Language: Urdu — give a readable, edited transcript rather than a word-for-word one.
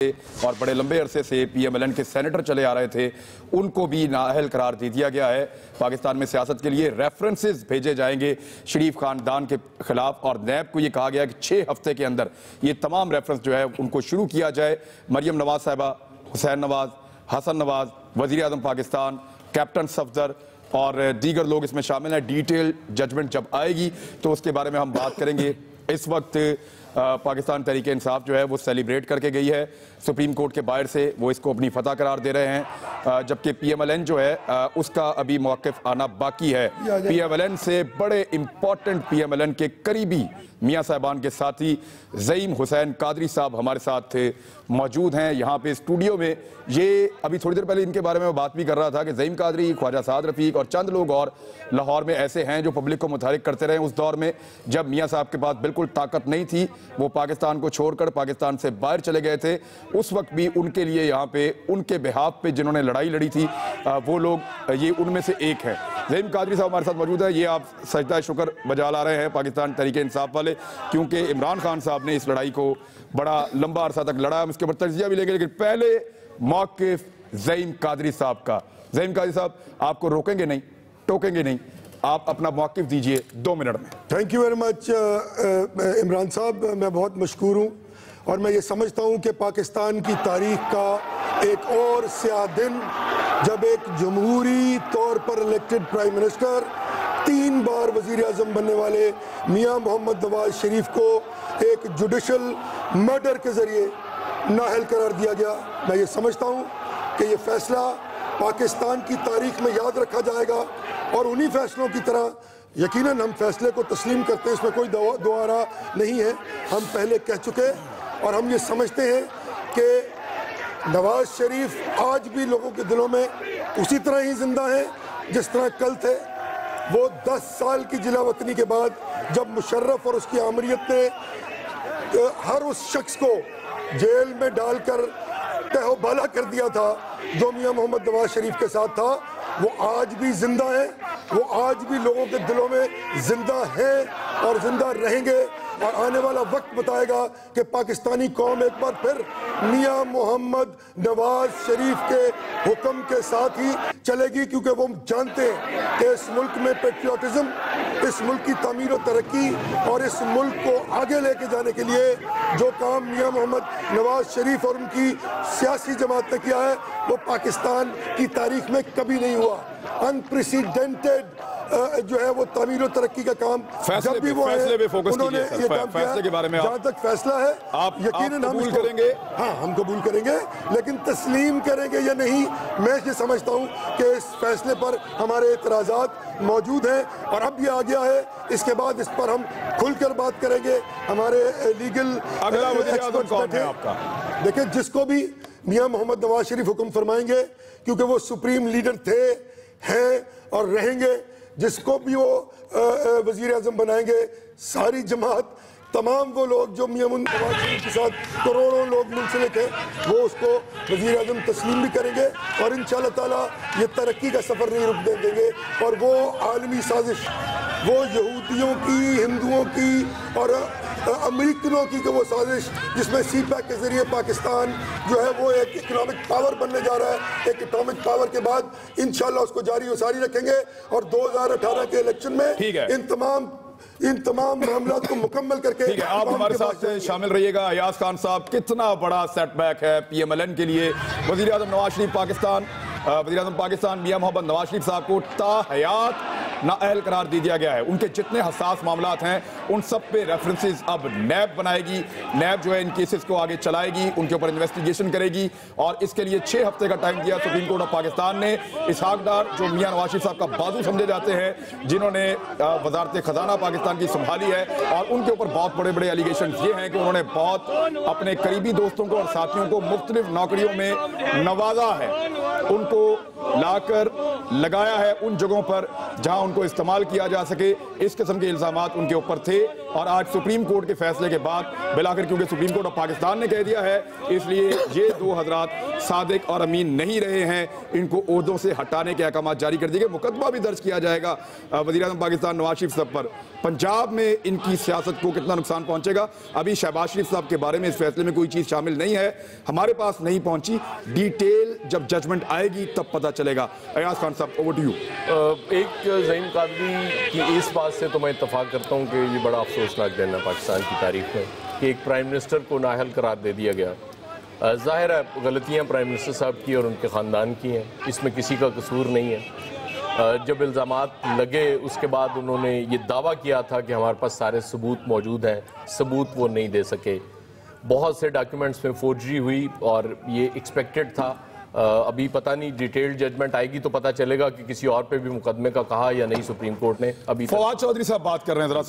اور بڑے لمبے عرصے سے پی ایم ایل این کے سینیٹر چلے آ رہے تھے، ان کو بھی نااہل قرار دے دیا گیا ہے۔ پاکستان میں سیاست کے لیے ریفرنسز بھیجے جائیں گے شریف خاندان کے خلاف، اور نیب کو یہ کہا گیا کہ 6 ہفتے کے اندر یہ تمام ریفرنس جو ہے ان کو شروع کیا جائے۔ مریم نواز صاحبہ، حسین نواز، حسن نواز، وزیر اعظم پاکستان، کیپٹن صفدر اور دیگر لوگ اس میں شامل ہیں۔ ڈیٹیل ججمنٹ جب آئے گی تو اس کے بارے میں ہم بات کریں گے۔ اس وقت پاکستان تحریک انصاف جو ہے وہ سیلیبریٹ کر کے گئی ہے سپریم کورٹ کے باہر سے، وہ اس کو اپنی فتح قرار دے رہے ہیں، جبکہ پی ایم ایل این جو ہے اس کا ابھی موقف آنا باقی ہے۔ پی ایم ایل این سے بڑے important P M L N کے قریبی میاں صاحبان کے ساتھی زعیم حسین قادری صاحب ہمارے ساتھ موجود ہیں یہاں پہ اسٹوڈیو میں۔ یہ ابھی تھوڑی دیر پہلے ان کے بارے میں بات بھی کر رہا تھا کہ زعیم قادری، خواجہ سعد رفیق اور چند لوگ اور لاہور میں ایسے ہیں جو پبلک کو متحرک کرتے رہے اس دور میں جب میاں صاحب کے پاس بالکل طاقت نہیں تھی، وہ پاکستان کو چھوڑ کر پاکستان سے باہر چلے گئے تھے۔ اس وقت بھی ان کے لیے یہاں پہ ان کے بہاف پہ جنہوں نے لڑائی لڑی تھی وہ لوگ، یہ ان میں سے ایک ہے۔ زعیم قادری صاحب ہمارے ساتھ موجود ہے۔ یہ آپ سجدہ شکر بجا لا رہے ہیں پاکستان تحریک انصاف والے، کیونکہ عمران خان صاحب نے اس لڑائی کو بڑا لمبا عرصہ تک لڑا، ہم اس کے اوپر تجزیہ بھی لیں گے، لیکن پہلے موقف زعیم قادری صاحب کا۔ زعیم قادری صاحب، آپ کو روکیں گے نہیں، ٹوکیں گے نہیں، آپ اپنا موقف دیجئے 2 منٹ میں۔ Thank you very much Imran صاحب، میں بہت مشکور ہوں، اور میں یہ سمجھتا ہوں کہ پاکستان کی تاریخ کا ایک اور سیاہ دن جب ایک جمہوری طور پر الیکٹڈ پرائم منسٹر 3 بار وزیر اعظم بننے والے میاں محمد نواز شریف کو ایک جوڈیشل مرڈر کے ذریعے نااہل قرار دیا گیا۔ میں یہ سمجھتا ہوں کہ یہ فیصلہ پاکستان کی تاریخ میں یاد رکھا جائے گا، اور انہی فیصلوں کی طرح یقیناً ہم فیصلے کو تسلیم کرتے ہیں، اس میں کوئی دوبارہ نہیں ہے۔ ہم پہلے کہہ چکے اور ہم یہ سمجھتے ہیں کہ نواز شریف آج بھی لوگوں کے دلوں میں اسی طرح ہی زندہ ہیں جس طرح کل تھے۔ وہ 10 سال کی جلا وطنی کے بعد جب مشرف اور اس کی آمریت نے ہر اس شخص کو جیل میں ڈال کر تہو بالا کر دیا تھا جو میاں محمد نواز شریف کے ساتھ تھا، وہ آج بھی زندہ ہیں، وہ آج بھی لوگوں کے دلوں میں زندہ ہیں اور زندہ رہیں گے، اور آنے والا وقت بتائے گا کہ پاکستانی قوم ایک بار پھر میاں محمد نواز شریف کے حکم کے ساتھ ہی چلے گی، کیونکہ وہ جانتے ہیں کہ اس ملک میں پیٹریوٹزم، اس ملک کی تعمیر و ترقی اور اس ملک کو آگے لے کے جانے کے لیے جو کام میاں محمد نواز شریف اور ان کی سیاسی جماعت نے کیا ہے وہ پاکستان کی تاریخ میں کبھی نہیں ہوا۔ انپریسیڈنٹڈ جو ہے وہ تعمیر و ترقی کا کام جب بھی وہ فیصلے پہ فوکس انہوں نے یہ کام کیا فیصلے کے بارے میں جہاں تک فیصلہ ہے یقیناً ہم قبول کریں گے۔ ہاں، ہم قبول کریں گے، لیکن تسلیم کریں گے یا نہیں، میں یہ سمجھتا ہوں کہ اس فیصلے پر ہمارے اعتراضات موجود ہیں، اور اب یہ آ گیا ہے، اس کے بعد اس پر ہم کھل کر بات کریں گے۔ ہمارے لیگل اگلا وزیر اعظم کون ہے آپ کا؟ دیکھیں، جس کو بھی میاں محمد نواز شریف حکم فرمائیں گے، کیونکہ وہ سپریم لیڈر تھے، ہیں اور رہیں گے، جس کو بھی وہ وزیر اعظم بنائیں گے، ساری جماعت، تمام وہ لوگ جو میاں محمد نواز شریف کے ساتھ کروڑوں لوگ منسلک ہیں، وہ اس کو وزیر اعظم تسلیم بھی کریں گے، اور انشاءاللہ تعالیٰ یہ ترقی کا سفر نہیں رک دیں گے۔ اور وہ عالمی سازش، وہ یہودیوں کی، ہندوؤں کی اور امریکنوں کی کہ وہ سازش جس میں سی پیک کے ذریعے پاکستان جو ہے وہ ایک اکنامک پاور بننے جا رہا ہے، ایک اٹامک پاور کے بعد انشاءاللہ اس کو جاری و ساری رکھیں گے، اور 2018 کے الیکشن میں ان تمام معاملات کو مکمل کر کے آپ ہمارے ساتھ شامل رہیے گا۔ ایاز خان صاحب، کتنا بڑا سیٹ بیک ہے پی ایم ایل این کے لیے؟ وزیر اعظم نواز شریف پاکستان میاں محمد نواز شریف صاحب کو تا حیات نااہل قرار دے دیا گیا ہے۔ ان کے جتنے حساس معاملات ہیں ان سب پہ ریفرنسز اب نیب بنائے گی، نیب جو ہے ان کیسز کو آگے چلائے گی، ان کے اوپر انویسٹیگیشن کرے گی، اور اس کے لیے 6 ہفتے کا ٹائم دیا سپریم کورٹ آف پاکستان نے۔ اسحاق ڈار جو میاں نواز شریف صاحب کا بازو سمجھے جاتے ہیں، جنہوں نے وزارت خزانہ پاکستان کی سنبھالی ہے، اور ان کے اوپر بہت بڑے بڑے ایلیگیشنز یہ ہیں کہ انہوں نے بہت اپنے قریبی دوستوں کو اور ساتھیوں کو مختلف نوکریوں میں نوازا ہے، ان کو لا کر لگایا ہے ان جگہوں پر جہاں ان کو استعمال کیا جا سکے۔ اس قسم کے الزامات ان کے اوپر تھے، اور آج سپریم کورٹ کے فیصلے کے بعد بلاخر کیونکہ سپریم کورٹ آف پاکستان نے کہہ دیا ہے اس لیے یہ دو حضرات صادق اور امین نہیں رہے ہیں، ان کو عہدوں سے ہٹانے کے احکامات جاری کر دیے گئے، مقدمہ بھی درج کیا جائے گا وزیر اعظم پاکستان نواز شریف صاحب پر۔ پنجاب میں ان کی سیاست کو کتنا نقصان پہنچے گا، ابھی شہباز شریف صاحب کے بارے میں اس فیصلے میں کوئی چیز شامل نہیں ہے، ہمارے پاس نہیں پہنچی، ڈیٹیل جب ججمنٹ آئے گی تب پتہ چلے گا۔ ایاز خان صاحب اوور ٹو یو۔ ایک ظہیم قادری کی اس بات سے تو میں اتفاق کرتا ہوں کہ یہ بڑا افسوسناک دن ہے پاکستان کی تاریخ میں کہ ایک پرائم منسٹر کو نااہل قرار دے دیا گیا۔ ظاہر ہے غلطیاں پرائم منسٹر صاحب کی اور ان کے خاندان کی ہیں، اس میں کسی کا قصور نہیں ہے۔ جب الزامات لگے اس کے بعد انہوں نے یہ دعویٰ کیا تھا کہ ہمارے پاس سارے ثبوت موجود ہیں، ثبوت وہ نہیں دے سکے، بہت سے ڈاکیومنٹس میں فورجری ہوئی اور یہ ایکسپیکٹڈ تھا۔ ابھی پتہ نہیں ڈیٹیلڈ ججمنٹ آئے گی تو پتہ چلے گا کہ کسی اور پہ بھی مقدمے کا کہا یا نہیں سپریم کورٹ نے۔ ابھی فواد چودھری صاحب بات کر رہے ہیں ذرا